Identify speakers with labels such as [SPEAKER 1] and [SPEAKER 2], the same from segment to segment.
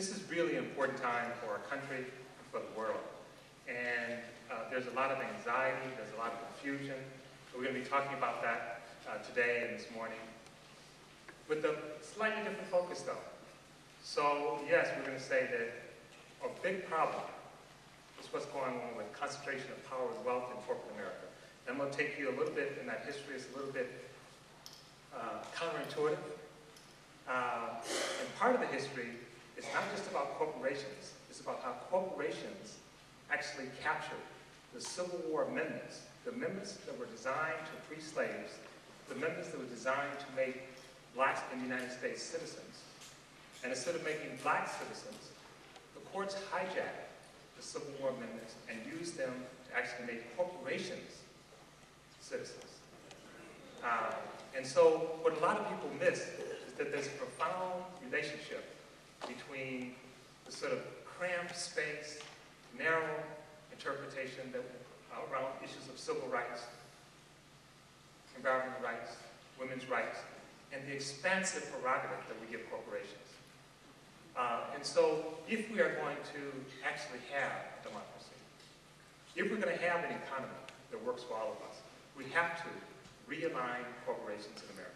[SPEAKER 1] This is really an important time for our country and for the world. And there's a lot of anxiety, there's a lot of confusion. So we're going to be talking about that today and this morning with a slightly different focus though. So yes, we're going to say that a big problem is what's going on with concentration of power and wealth in corporate America. And I'm going to take you a little bit in that history. It's a little bit counterintuitive. And part of the history is not just about corporations. It's about how corporations actually captured the Civil War amendments, the amendments that were designed to free slaves, the amendments that were designed to make blacks in the United States citizens. And instead of making black citizens, the courts hijacked the Civil War amendments and used them to actually make corporations citizens. And so what a lot of people miss is that there's a profound relationship between the sort of cramped space, narrow interpretation that around issues of civil rights, environmental rights, women's rights, and the expansive prerogative that we give corporations. And so if we are going to actually have democracy, if we're going to have an economy that works for all of us, we have to realign corporations in America.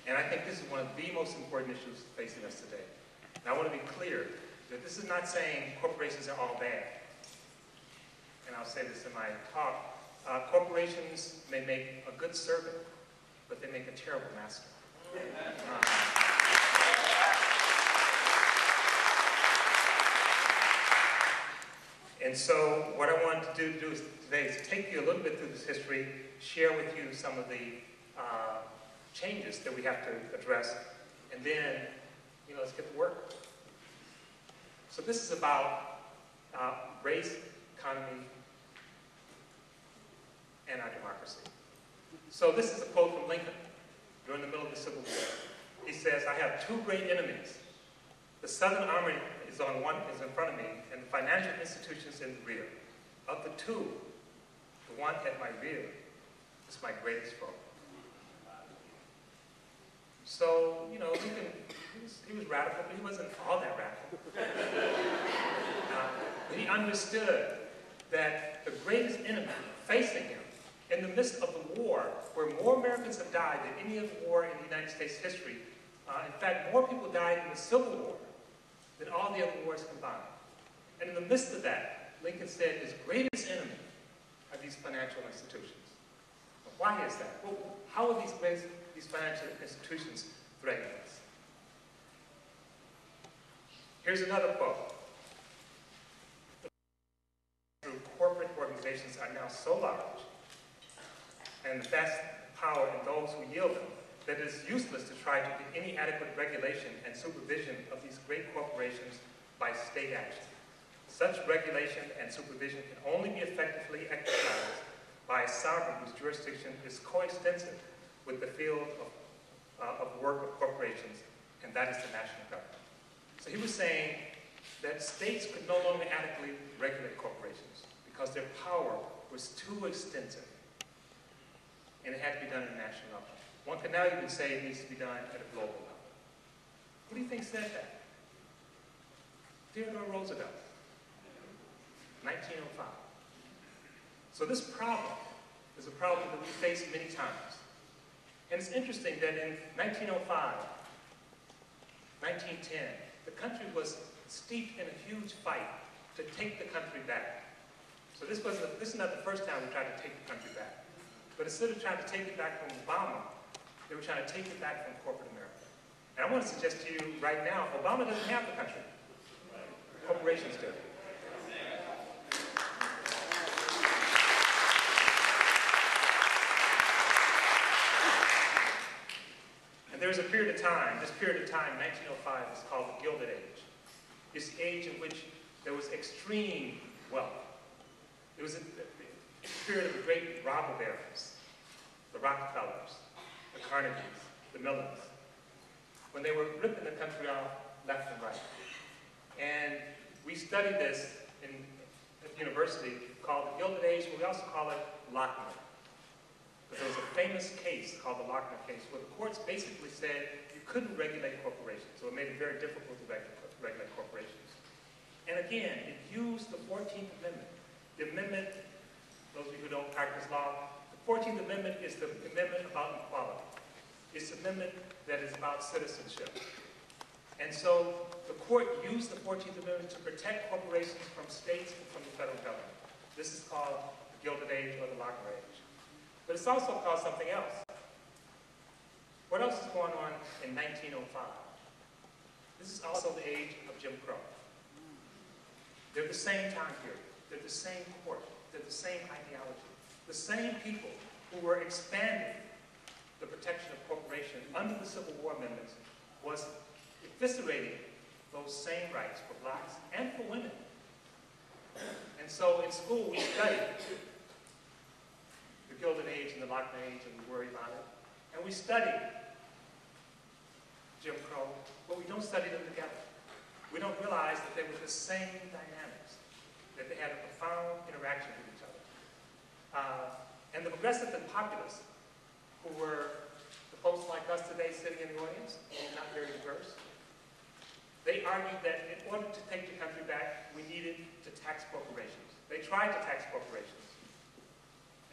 [SPEAKER 1] And I think this is one of the most important issues facing us today. And I want to be clear that this is not saying corporations are all bad. And I'll say this in my talk. Corporations may make a good servant, but they make a terrible master. And so what I wanted to do today is take you a little bit through this history, share with you some of the changes that we have to address, and then, let's get to work. So this is about race, economy, and our democracy. So this is a quote from Lincoln during the middle of the Civil War. He says, "I have two great enemies. The Southern Army is in front of me, and the financial institutions in the rear. Of the two, the one at my rear is my greatest foe." So, Lincoln, he was radical, but he wasn't all that radical. He understood that the greatest enemy facing him in the midst of the war, where more Americans have died than any other war in the United States history, in fact, more people died in the Civil War than all the other wars combined. And in the midst of that, Lincoln said his greatest enemy are these financial institutions. Why is that? Well, how are these financial institutions threatening us? Here's another quote. Corporate organizations are now so large, and the vast power in those who yield them, that it is useless to try to get any adequate regulation and supervision of these great corporations by state action. Such regulation and supervision can only be effectively exercised by a sovereign whose jurisdiction is coextensive with the field of work of corporations, and that is the national government. So he was saying that states could no longer adequately regulate corporations because their power was too extensive, and it had to be done at a national level. One can now even say it needs to be done at a global level. Who do you think said that? Theodore Roosevelt, 1905. So this problem is a problem that we face many times. And it's interesting that in 1905, 1910, the country was steeped in a huge fight to take the country back. So this is not the first time we tried to take the country back. But instead of trying to take it back from Obama, they were trying to take it back from corporate America. And I want to suggest to you right now, Obama doesn't have the country. Corporations do. And there was a period of time, this period of time, 1905, is called the Gilded Age. It's the age in which there was extreme wealth. It was a period of the great robber barons, the Rockefellers, the Carnegies, the Millers, when they were ripping the country off left and right. And we studied this at the university called the Gilded Age, but we also call it Enlightenment. But there was a famous case called the Lochner case where the courts basically said you couldn't regulate corporations, so it made it very difficult to regulate corporations. And again, it used the 14th Amendment. The amendment, those of you who don't practice law, the 14th Amendment is the amendment about equality. It's the amendment that is about citizenship. And so the court used the 14th Amendment to protect corporations from states and from the federal government. This is called the Gilded Age or the Lochner Age. But it's also called something else. What else is going on in 1905? This is also the age of Jim Crow. They're the same time period. They're the same court. They're the same ideology. The same people who were expanding the protection of corporations under the Civil War amendments was eviscerating those same rights for blacks and for women. And so in school we studied the Gilded Age and the Lochner Age, and we worry about it. And we studied Jim Crow, but we don't study them together. We don't realize that they were the same dynamics, that they had a profound interaction with each other. And the progressive and populists, who were the folks like us today sitting in the audience, not very diverse, they argued that in order to take the country back, we needed to tax corporations. They tried to tax corporations.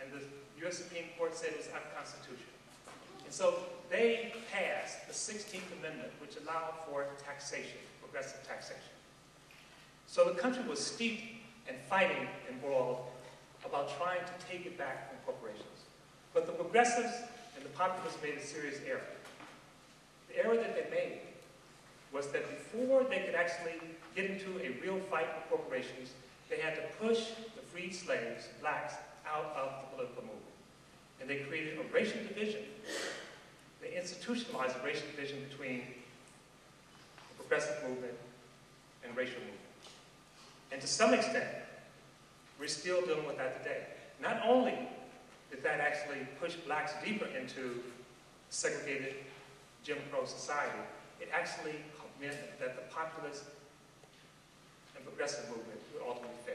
[SPEAKER 1] And the U.S. Supreme Court said it was unconstitutional. And so they passed the 16th Amendment, which allowed for taxation, progressive taxation. So the country was steeped in fighting involved about trying to take it back from corporations. But the progressives and the populists made a serious error. The error that they made was that before they could actually get into a real fight with corporations, they had to push the freed slaves, blacks, out of the political movement. And they created a racial division. They institutionalized a racial division between the progressive movement and racial movement. And to some extent, we're still dealing with that today. Not only did that actually push blacks deeper into segregated Jim Crow society, it actually meant that the populist and progressive movement would ultimately fail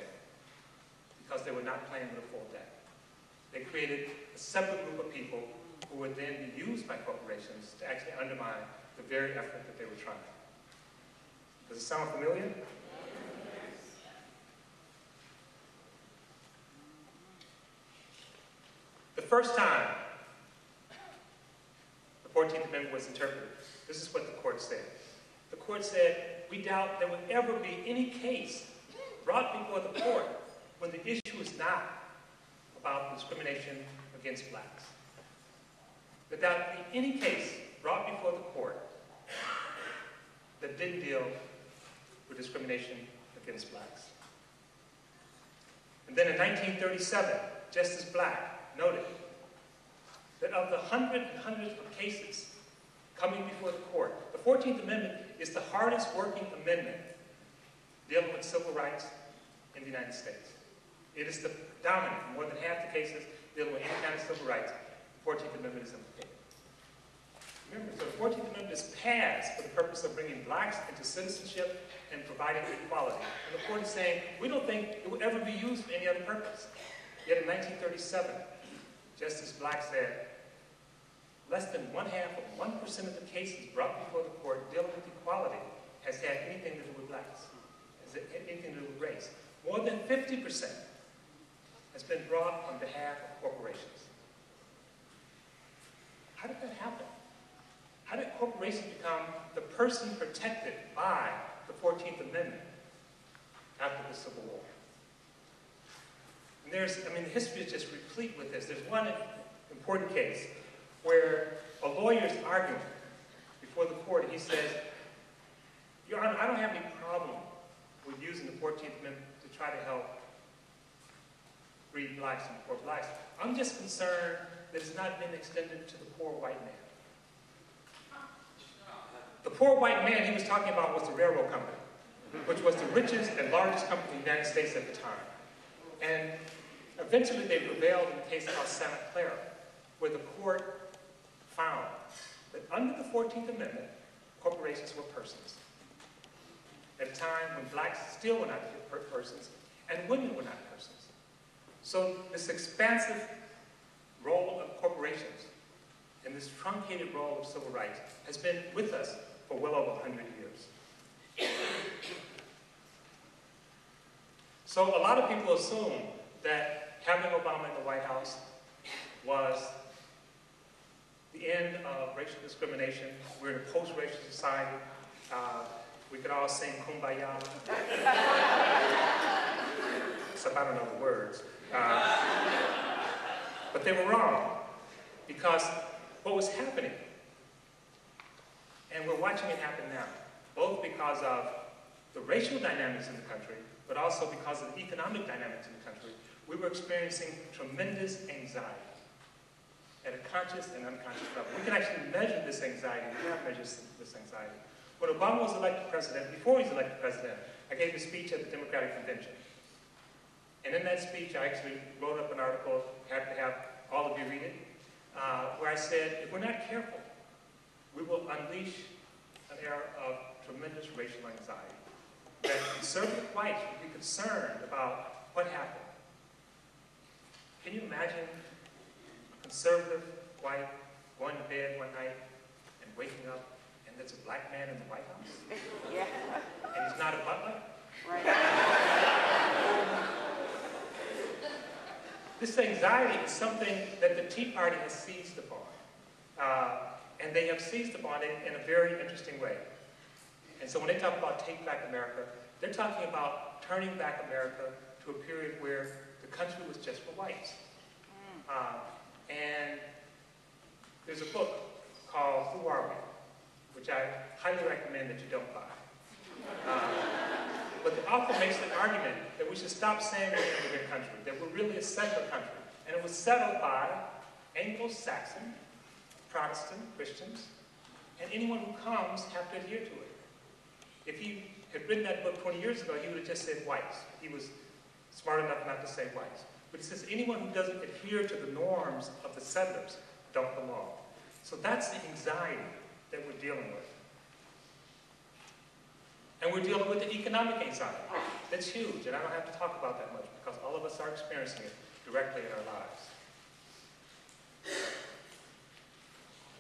[SPEAKER 1] because they were not playing with a full deck. They created a separate group of people who would then be used by corporations to actually undermine the very effort that they were trying. Does it sound familiar? The first time the 14th Amendment was interpreted, this is what the court said. The court said, we doubt there would ever be any case brought before the court when the issue is not about discrimination against blacks. There doubt be any case brought before the court that didn't deal with discrimination against blacks. And then in 1937, Justice Black noted that of the hundreds of cases coming before the court, the 14th Amendment is the hardest working amendment dealing with civil rights in the United States. It is the dominant, more than half the cases dealing with any kind of civil rights, the 14th Amendment is implicated. Remember, so the 14th Amendment is passed for the purpose of bringing blacks into citizenship and providing equality. And the court is saying, we don't think it would ever be used for any other purpose. Yet in 1937, Justice Black said, less than 1/2 of the cases brought before the court dealing with equality has had anything to do with blacks, has had anything to do with race. More than 50% has been brought on behalf of corporations. How did that happen? How did corporations become the person protected by the 14th Amendment after the Civil War? And the history is just replete with this. There's one important case where a lawyer is arguing before the court, and he says, Your Honor, I don't have any problem with using the 14th Amendment to try to help freed blacks and poor blacks. I'm just concerned that it's not been extended to the poor white man. The poor white man he was talking about was the railroad company, which was the richest and largest company in the United States at the time. And eventually they prevailed in a case called Santa Clara, where the court found that under the 14th Amendment, corporations were persons. At a time when blacks still were not persons, and women were not persons. So this expansive role of corporations this truncated role of civil rights has been with us for well over 100 years. So a lot of people assume that having Obama in the White House was the end of racial discrimination. We're in a post-racial society. We could all sing Kumbaya. Except I don't know the words. But they were wrong, because what was happening, and we're watching it happen now, both because of the racial dynamics in the country, but also because of the economic dynamics in the country, we were experiencing tremendous anxiety at a conscious and unconscious level. We can actually measure this anxiety. We have measured this anxiety. When Obama was elected president, before he was elected president, I gave a speech at the Democratic Convention. And in that speech, I actually wrote up an article, had to have all of you read it, where I said, if we're not careful, we will unleash an era of tremendous racial anxiety. That conservative whites would be concerned about what happened. Can you imagine a conservative white going to bed one night and waking up and there's a black man in the White House? Yeah. And he's not a butler? Right. This anxiety is something that the Tea Party has seized upon. And they have seized upon it in a very interesting way. And so when they talk about Take Back America, they're talking about turning back America to a period where the country was just for whites. And there's a book called Who Are We?, which I highly recommend that you don't buy. But the author makes the argument that we should stop saying we're an immigrant country, that we're really a settler country. And it was settled by Anglo-Saxon, Protestant Christians, and anyone who comes have to adhere to it. If he had written that book 20 years ago, he would have just said whites. He was smart enough not to say whites. But he says anyone who doesn't adhere to the norms of the settlers don't belong. So that's the anxiety that we're dealing with. And we're dealing with the economic anxiety. That's huge, and I don't have to talk about that much because all of us are experiencing it directly in our lives.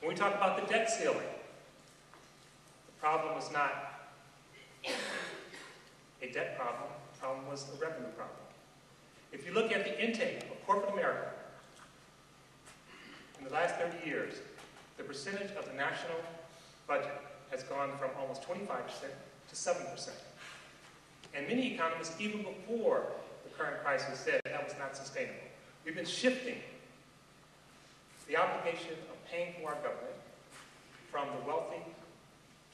[SPEAKER 1] When we talk about the debt ceiling, the problem was not a debt problem, the problem was a revenue problem. If you look at the intake of corporate America, in the last 30 years, the percentage of the national budget has gone from almost 25% to 7%. And many economists, even before the current crisis, said that was not sustainable. We've been shifting the obligation of paying for our government from the wealthy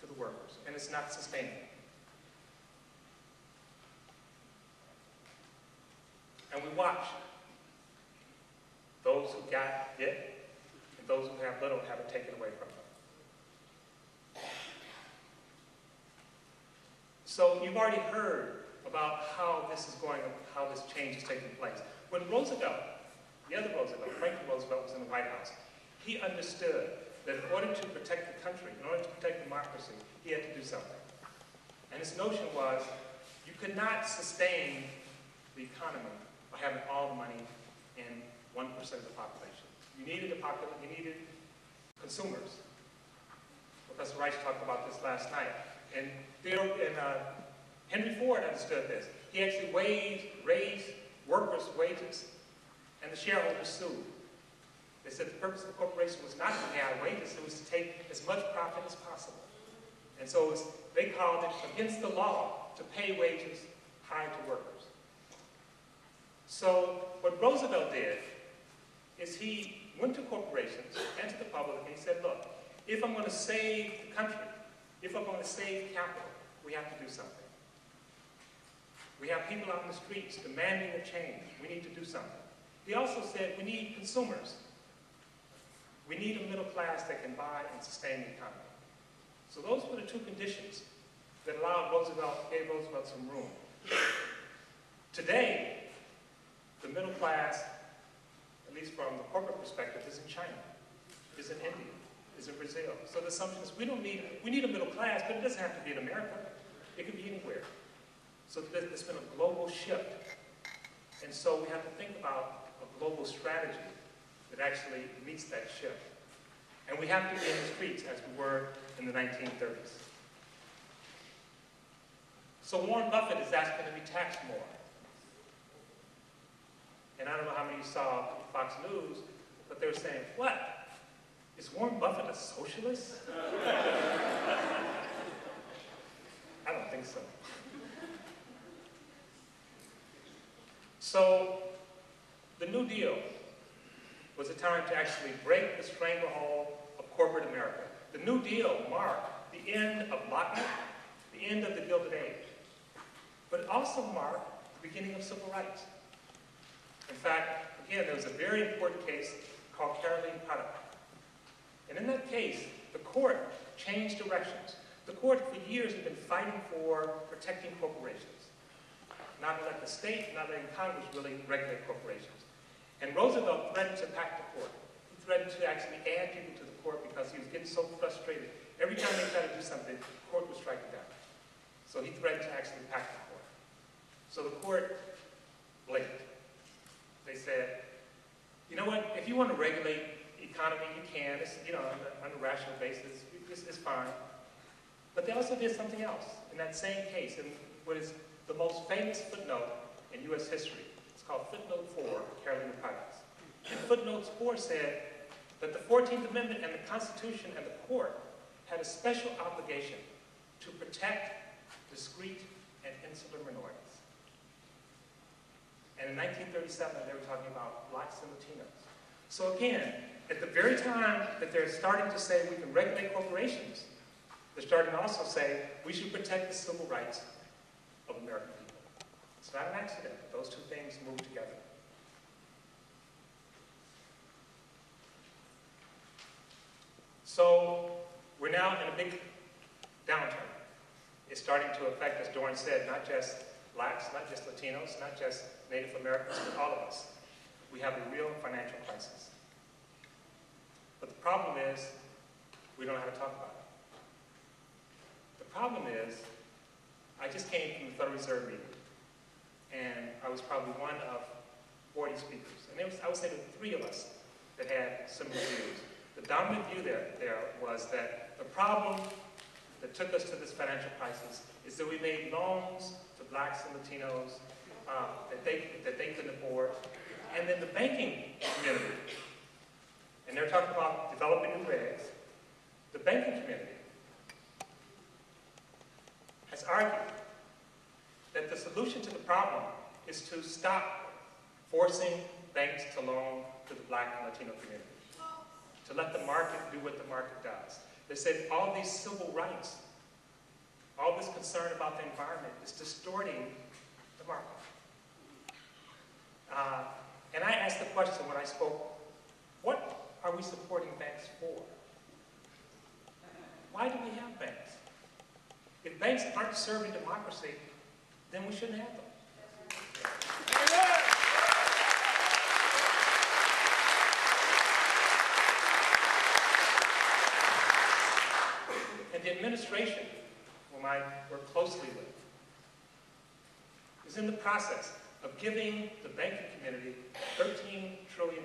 [SPEAKER 1] to the workers, and it's not sustainable. And we watch those who got it and those who have little have it taken away from them. So you've already heard about how this is going, how this change is taking place. When Roosevelt, the other Roosevelt, Franklin Roosevelt, was in the White House, he understood that in order to protect the country, in order to protect democracy, he had to do something. And his notion was, you could not sustain the economy by having all the money in 1% of the population. You needed consumers. Professor Rice talked about this last night. And Henry Ford understood this. He actually raised workers' wages, and the shareholders sued. They said the purpose of the corporation was not to pay out wages, it was to take as much profit as possible. And so they called it against the law to pay wages high to workers. So what Roosevelt did is he went to corporations and to the public and he said, look, if I'm going to save the country, if I'm going to save capital, we have to do something. We have people out in the streets demanding a change. We need to do something. He also said we need consumers. We need a middle class that can buy and sustain the economy. So those were the two conditions that gave Roosevelt some room. Today, the middle class, at least from the corporate perspective, is in China, is in India, is in Brazil. So the assumption is we need a middle class, but it doesn't have to be in America. It could be anywhere. So there's been a global shift. And so we have to think about a global strategy that actually meets that shift. And we have to be in the streets as we were in the 1930s. So Warren Buffett is asking to be taxed more. And I don't know how many of you saw Fox News, but they were saying, what? Is Warren Buffett a socialist? I don't think so. So, the New Deal was a time to actually break the stranglehold of corporate America. The New Deal marked the end of lockdown, the end of the Gilded Age, but it also marked the beginning of civil rights. In fact, again, there was a very important case called Powell. And in that case, the court changed directions. The court for years had been fighting for protecting corporations, not let the state, not letting Congress really regulate corporations. And Roosevelt threatened to pack the court. He threatened to actually add people to the court because he was getting so frustrated. Every time they tried to do something, the court would strike it down. So he threatened to actually pack the court. So the court blinked. They said, you know what, if you want to regulate the economy, you can. It's, you know, on a rational basis, it's fine. But they also did something else in that same case, and what is the most famous footnote in U.S. history. It's called footnote 4, Carolina Pilots. And footnote 4 said that the 14th Amendment and the Constitution and the court had a special obligation to protect discrete and insular minorities. And in 1937, they were talking about blacks and Latinos. So again, at the very time that they're starting to say we can regulate corporations, they're starting to also say we should protect the civil rights of American people. It's not an accident that those two things move together. So we're now in a big downturn. It's starting to affect, as Doran said, not just blacks, not just Latinos, not just Native Americans, but all of us. We have a real financial crisis. But the problem is, we don't know how to talk about it. The problem is, I just came from the Federal Reserve meeting, and I was probably one of 40 speakers. And there was, I would say, there were 3 of us that had similar views. The dominant view there was that the problem that took us to this financial crisis is that we made loans to blacks and Latinos that they couldn't afford. And then the banking community, and they're talking about developing new regs, the banking community has argued that the solution to the problem is to stop forcing banks to loan to the black and Latino community, to let the market do what the market does. They said all these civil rights, all this concern about the environment is distorting the market. And I asked the question when I spoke, what are we supporting banks for? Why do we have banks? If banks aren't serving democracy, then we shouldn't have them. And the administration, whom I work closely with, is in the process of giving the banking community $13 trillion.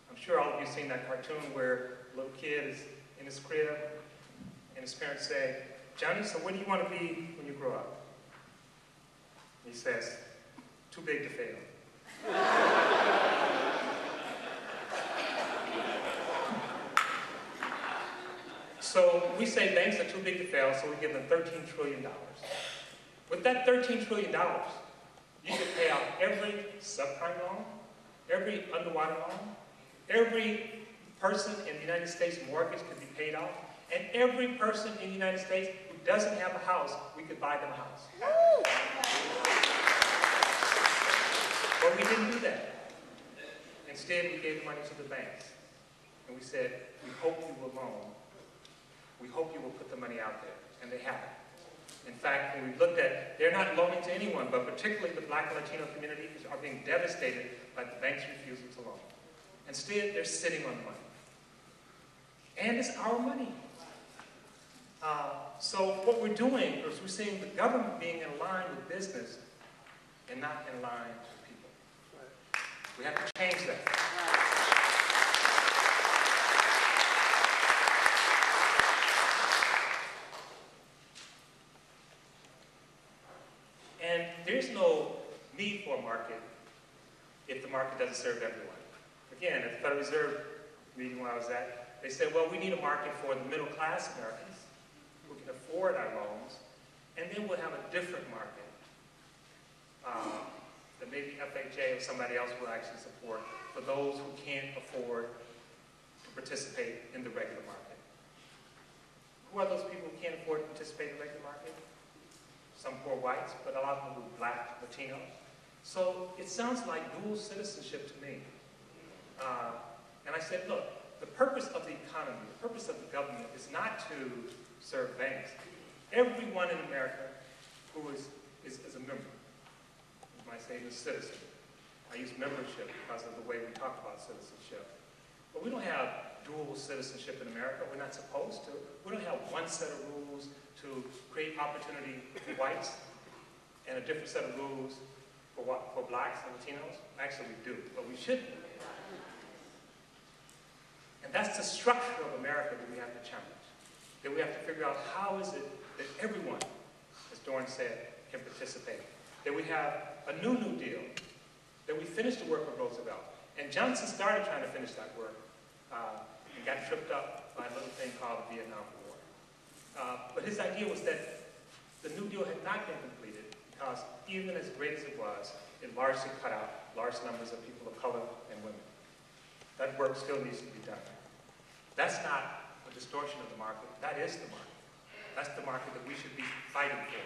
[SPEAKER 1] I'm sure all of you have seen that cartoon where a little kid is in his crib and his parents say, "Johnny, so what do you want to be when you grow up?" He says, "Too big to fail." So we say banks are too big to fail, so we give them $13 trillion. With that $13 trillion, you can pay off every subprime loan, every underwater loan, every person in the United States mortgage could be paid off, and every person in the United States who doesn't have a house, we could buy them a house. But we didn't do that. Instead, we gave the money to the banks. And we said, we hope you will loan. We hope you will put the money out there. And they haven't. In fact, when we looked at, they're not loaning to anyone, but particularly the black and Latino community are being devastated by the bank's refusal to loan. Instead, they're sitting on the money. And it's our money. So what we're doing is we're seeing the government being in line with business and not in line with people. We have to change that. doesn't serve everyone. Again, at the Federal Reserve meeting where I was at, they said, well, we need a market for the middle class Americans who can afford our loans, and then we'll have a different market that maybe FHA or somebody else will actually support for those who can't afford to participate in the regular market. Who are those people who can't afford to participate in the regular market? Some poor whites, but a lot of them are black, Latino. So it sounds like dual citizenship to me. And I said, look, the purpose of the economy, the purpose of the government is not to serve banks. Everyone in America who is a member, you might say is a citizen. I use membership because of the way we talk about citizenship. But we don't have dual citizenship in America. We're not supposed to. We don't have one set of rules to create opportunity for whites and a different set of rules for blacks and Latinos. Actually, we do, but we shouldn't. And that's the structure of America that we have to challenge. That we have to figure out how is it that everyone, as Dorn said, can participate. That we have a new Deal. That we finished the work of Roosevelt. And Johnson started trying to finish that work and got tripped up by a little thing called the Vietnam War. But his idea was that the New Deal had not been completed because even as great as it was, it largely cut out large numbers of people of color and women. That work still needs to be done. That's not a distortion of the market. That is the market. That's the market that we should be fighting for.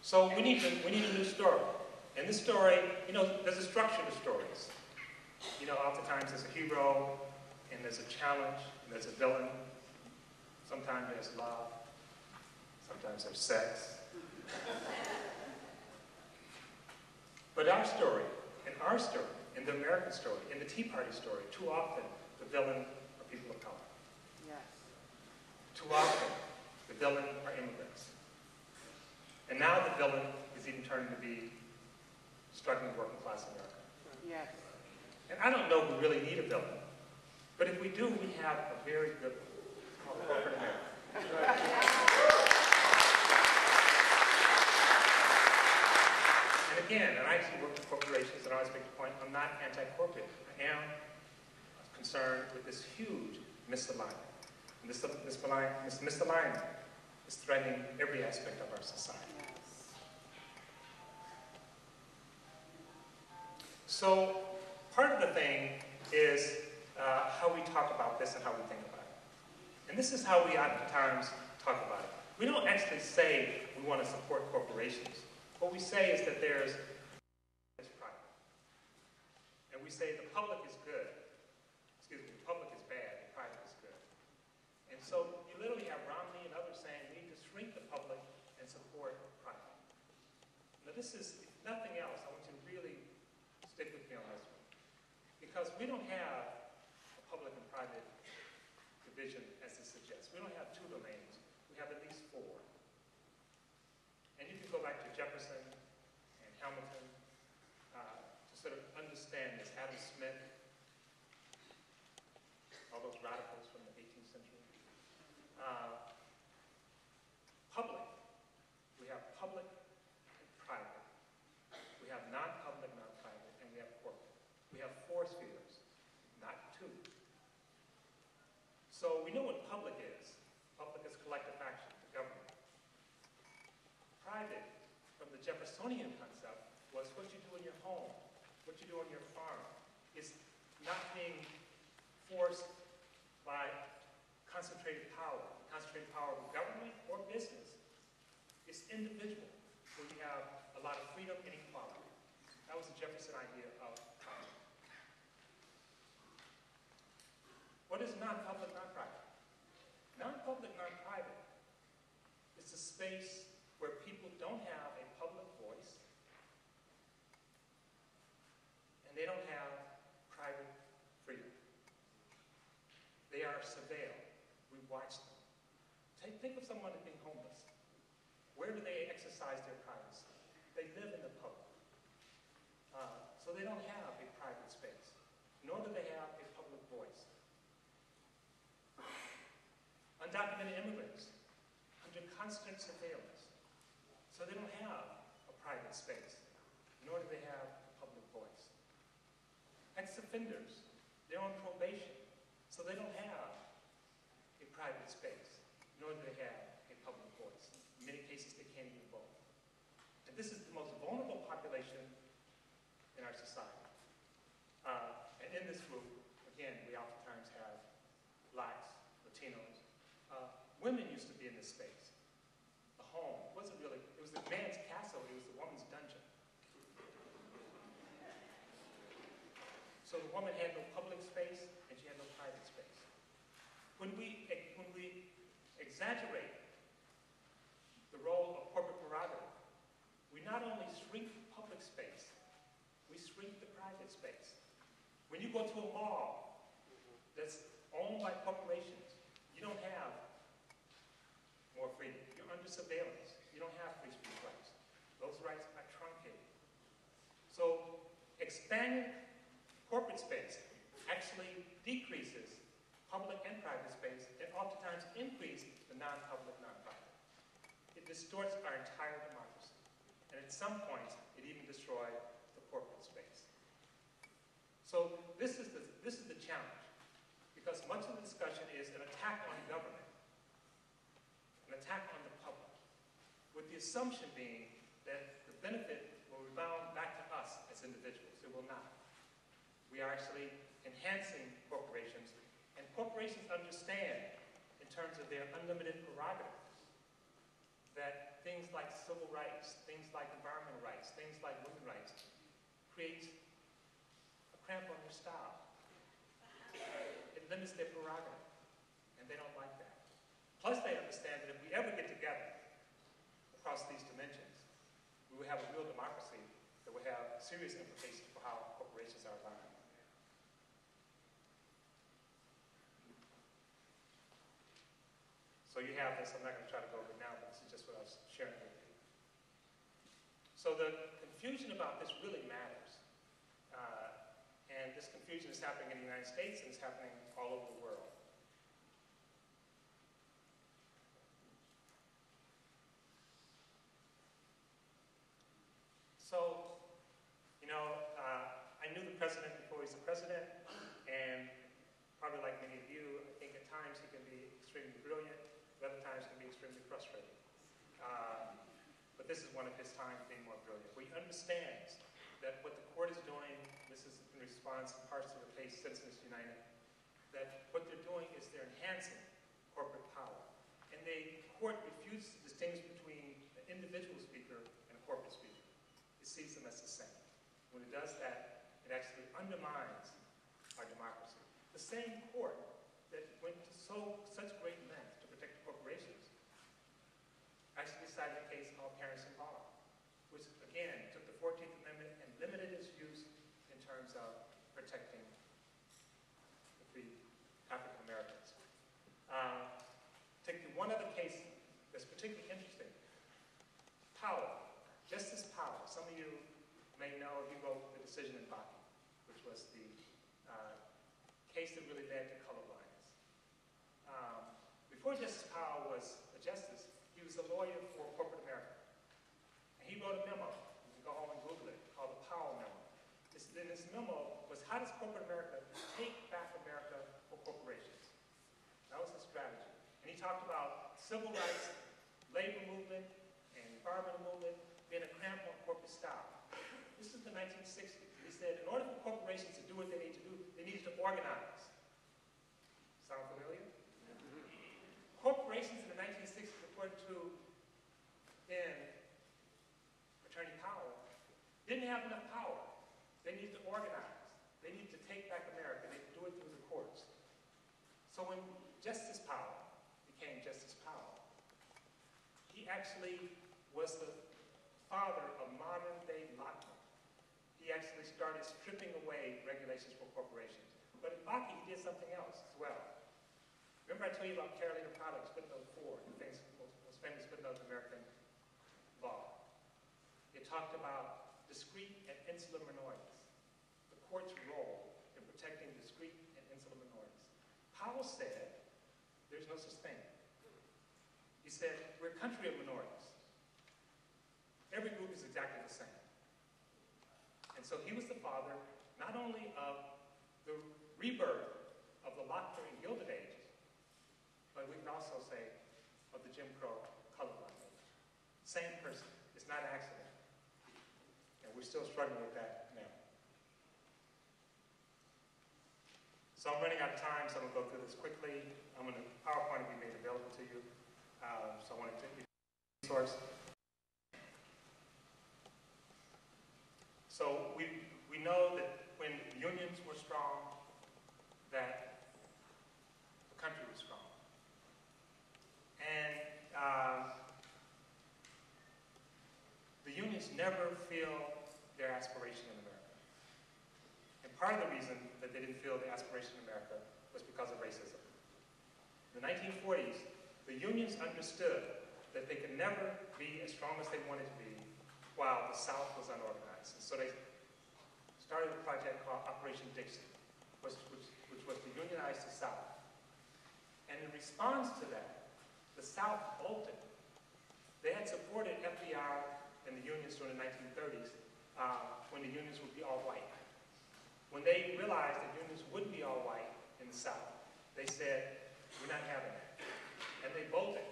[SPEAKER 1] So we need a new story. And this story, there's a structure to stories. Oftentimes there's a hero, and there's a challenge, and there's a villain. Sometimes there's love. Sometimes there's sex. But our story, and the American story, and the Tea Party story, too often the villain are people of color. Yes. Too often the villain are immigrants. And now the villain is even turning to be struggling working class America. Yes. And I don't know if we really need a villain, but if we do, we have a very good one. It's called corporate America. And again, and I actually work with corporations, and I always make the point, I'm not anti-corporate. I am concerned with this huge misalignment. And this misalignment is threatening every aspect of our society. So part of the thing is how we talk about this and how we think about it. And this is how we oftentimes talk about it. We don't actually say we want to support corporations. What we say is that there's private. And we say the public is good. The public is bad, the private is good. And so you literally have Romney and others saying we need to shrink the public and support private. Now this is, if nothing else, I want you to really stick with me on this one. Because we don't have a public and private division as it suggests. We don't have two domains. We have at least four. And you can go back to Jefferson and Hamilton to sort of understand this. Adam Smith, all those radicals from the 18th century. Public. We have public and private. We have non-public, non-private, and we have corporate. We have four spheres, not two. So we know what public is. Public is collective action, the government. Private, from the Jeffersonian concept, was what you do in your home, what you do on your farm. It's not being forced by concentrated power of government or business. It's individual, where you have a lot of freedom and equality. That was the Jefferson idea of power. What is non-public, non-private? Non-public, non-private is a space where people don't have a public voice and they don't have private freedom. They are surveilled. We watch them. Think of someone as being homeless. Where do they exercise their privacy? They live in the public. So they don't have a private space, nor do they have a public voice. Undocumented immigrants, under constant surveillance. So they don't have a private space, nor do they have a public voice. Ex-offenders, they're on probation, so they don't have a private space, nor do they have a public voice. In many cases, they can't even vote. And this is the most vulnerable population in our society. And in this group, again, we oftentimes have Blacks, Latinos. Women used to be in this space. The home wasn't really, it was the man's castle, it was the woman's dungeon. So the woman had no public space, and she had no private space. When we exaggerate the role of corporate prerogative, we not only shrink public space, we shrink the private space. When you go to a mall that's owned by corporations, you don't have more freedom. You're under surveillance. You don't have free speech rights. Those rights are truncated. So expanding corporate space actually decreases public and private space, and oftentimes increases the non-public, non-private. It distorts our entire democracy. And at some points, it even destroyed the corporate space. So this is the challenge, because much of the discussion is an attack on government, an attack on the public, with the assumption being that the benefit will rebound back to us as individuals. It will not. We are actually enhancing corporations, and corporations understand, in terms of their unlimited prerogatives, that things like civil rights, things like environmental rights, things like women's rights, create a cramp on their style. It limits their prerogative, and they don't like that. Plus, they understand that if we ever get together across these dimensions, we will have a real democracy that will have serious implications for how corporations are run. So you have this, I'm not going to try to go over it now, but this is just what I was sharing with you. So the confusion about this really matters. And this confusion is happening in the United States, and it's happening all over the world. So, you know, I knew the president before he was the president, and probably like many of you, I think at times he can be extremely brilliant, at other times can be extremely frustrating. But this is one of his times being more brilliant. He understands that what the court is doing, this is in response to parts of the case Citizens United, that what they're doing is they're enhancing corporate power. And the court refuses to distinguish between an individual speaker and a corporate speaker. It sees them as the same. When it does that, it actually undermines our democracy. The same court that went to such great lengths to protect corporations actually decided a case called Parents Involved, which again took the 14th Amendment and limited its use in terms of protecting the free African Americans. Take one other case that's particularly interesting. Powell, Justice Powell. Some of you may know, he wrote the decision in Baki, which was the case that really led to color blindness. Before Justice Powell was a justice, he was a lawyer for corporate America. And he wrote a memo, you can go home and Google it, called the Powell memo. This memo was, how does corporate America take back America for corporations? That was his strategy. And he talked about civil rights, labor movement, and environmental movement being a cramp on corporate style. This is the 1960s. He said, in order for corporations to do what they need to do, they needed to organize. Sound familiar? Corporations in the 1960s, according to then Attorney Powell, didn't have enough power. They needed to organize. They needed to take back America. They could do it through the courts. So when Justice Powell became Justice Powell, he actually was the father of modern-day Lockman. He actually started stripping away regulations for corporations. But in Baki, he did something else as well. Remember I told you about Carolina Products, footnote 4, the most famous footnote of American law. It talked about discrete and insular minorities, the court's role in protecting discrete and insular minorities. Powell said, there's no such thing. He said, said, we're a country of minorities. Every group is exactly the same. And so he was the father, not only of the rebirth of the Lochner and Gilded Age, but we can also say of the Jim Crow colorblind age. Same person. It's not an accident. And we're still struggling with that now. So I'm running out of time, so I'm going to go through this quickly. PowerPoint will be made available to you. So I want to take you to the resource. So we know that when unions were strong, that the country was strong. And the unions never feel their aspiration in America. And part of the reason that they didn't feel the aspiration in America was because of racism. In the 1940s, the unions understood that they could never be as strong as they wanted to be while the South was unorganized. And so they started a project called Operation Dixie, which was to unionize the South. And in response to that, the South bolted. They had supported FDR and the unions during the 1930s when the unions would be all white. When they realized that unions wouldn't be all white in the South, they said, we're not having that. And they bolted.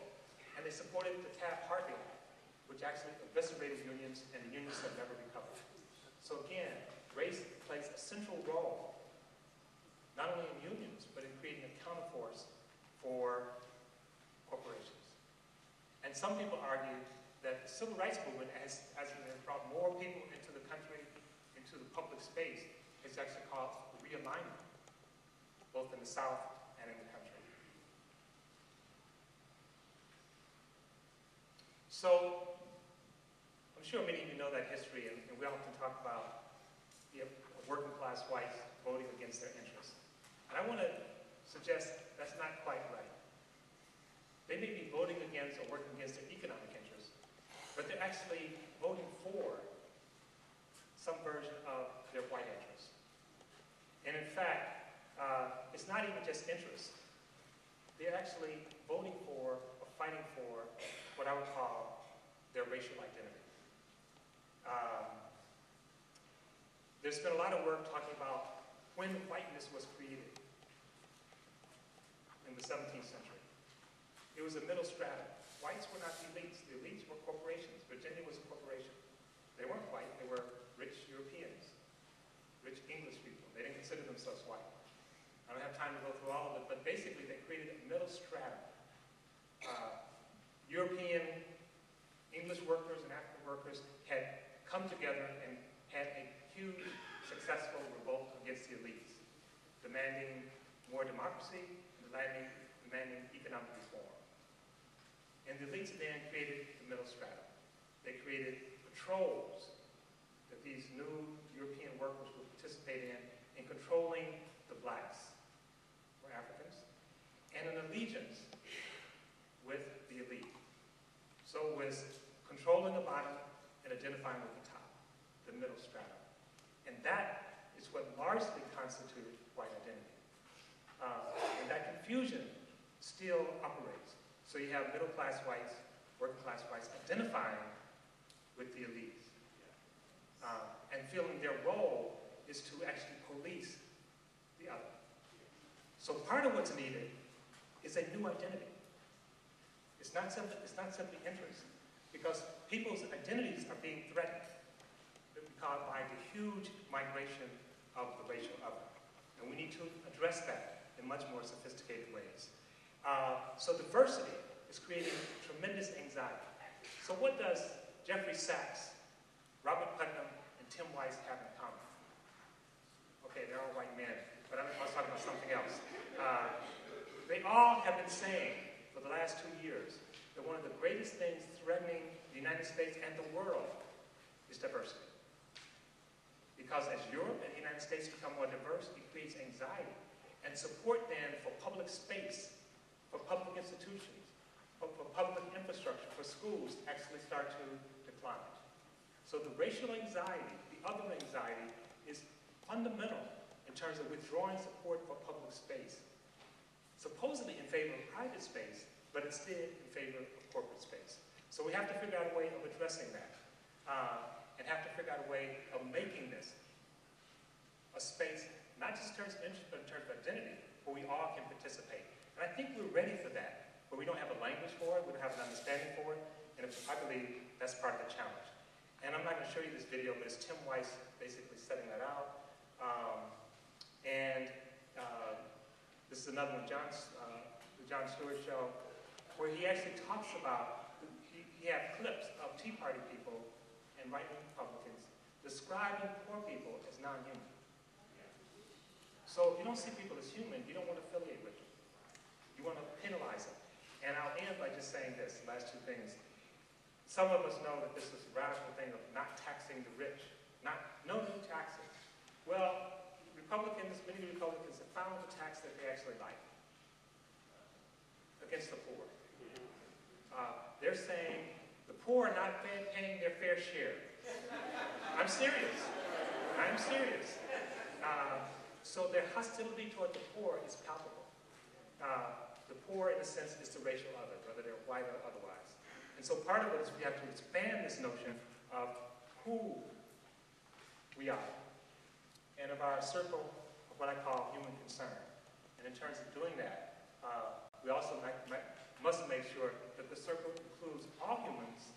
[SPEAKER 1] And they supported the Taft-Hartley Act, which actually eviscerated unions, and the unions have never recovered. So again, race plays a central role, not only in unions, but in creating a counterforce for corporations. And some people argue that the civil rights movement, as it has brought more people into the country, into the public space, has actually caused realignment, both in the South and in the country. So, I'm sure many of you know that history, and we often talk about working class whites voting against their interests. And I want to suggest that's not quite right. They may be voting against or working against their economic interests, but they're actually voting for some version of their white interests. And in fact, it's not even just interests. They're actually voting for or fighting for what I would call their racial identity. There's been a lot of work talking about when whiteness was created in the 17th century. It was a middle stratum. Whites were not the elites. The elites were corporations. Virginia was a corporation. They weren't white. They were rich Europeans, rich English people. They didn't consider themselves white. I don't have time to go through all of it, but basically they created a middle stratum. European, English workers and African workers had come together and had a huge, successful revolt against the elites, demanding more democracy, demanding economic reform. And the elites then created the middle stratum. They created patrols that these new European workers would participate in controlling the blacks, or Africans, and an allegiance with the elite. So it was controlling the bottom and identifying with the top, the middle stratum. And that is what largely constituted white identity. And that confusion still operates. So you have middle-class whites, working-class whites identifying with the elites and feeling their role is to actually police the other. So part of what's needed is a new identity. It's not simply interest, because people's identities are being threatened by the huge migration of the racial other. And we need to address that in much more sophisticated ways. So diversity is creating tremendous anxiety. So what does Jeffrey Sachs, Robert Putnam, and Tim Weiss have in common? Okay, they're all white men, but I was talking about something else. They all have been saying for the last 2 years that one of the greatest things threatening the United States and the world is diversity. Because as Europe and the United States become more diverse, it creates anxiety. And support then for public space, for public institutions, for public infrastructure, for schools actually start to decline. So the racial anxiety, the other anxiety, is fundamental in terms of withdrawing support for public space. Supposedly in favor of private space, but instead in favor of corporate space. So we have to figure out a way of addressing that, and have to figure out a way of making this a space, not just in terms of interest, but in terms of identity, where we all can participate. And I think we're ready for that, but we don't have a language for it, we don't have an understanding for it, and I believe that's part of the challenge. And I'm not going to show you this video, but it's Tim Weiss basically setting that out. This is another one, the Jon Stewart show, where he actually talks about, he had clips of Tea Party people and right-wing Republicans describing poor people as non-human. So if you don't see people as human, you don't want to affiliate with them. You want to penalize them. And I'll end by just saying this, last two things. Some of us know that this is a radical thing of not taxing the rich, no new taxes. Well, many Republicans have found the tax that they actually like against the poor. They're saying the poor are not paying their fair share. I'm serious. I'm serious. So their hostility toward the poor is palpable. The poor, in a sense, is the racial other, whether they're white or otherwise. And so part of it is we have to expand this notion of who we are and of our circle of what I call human concern. And in terms of doing that, we also must make sure that the circle includes all humans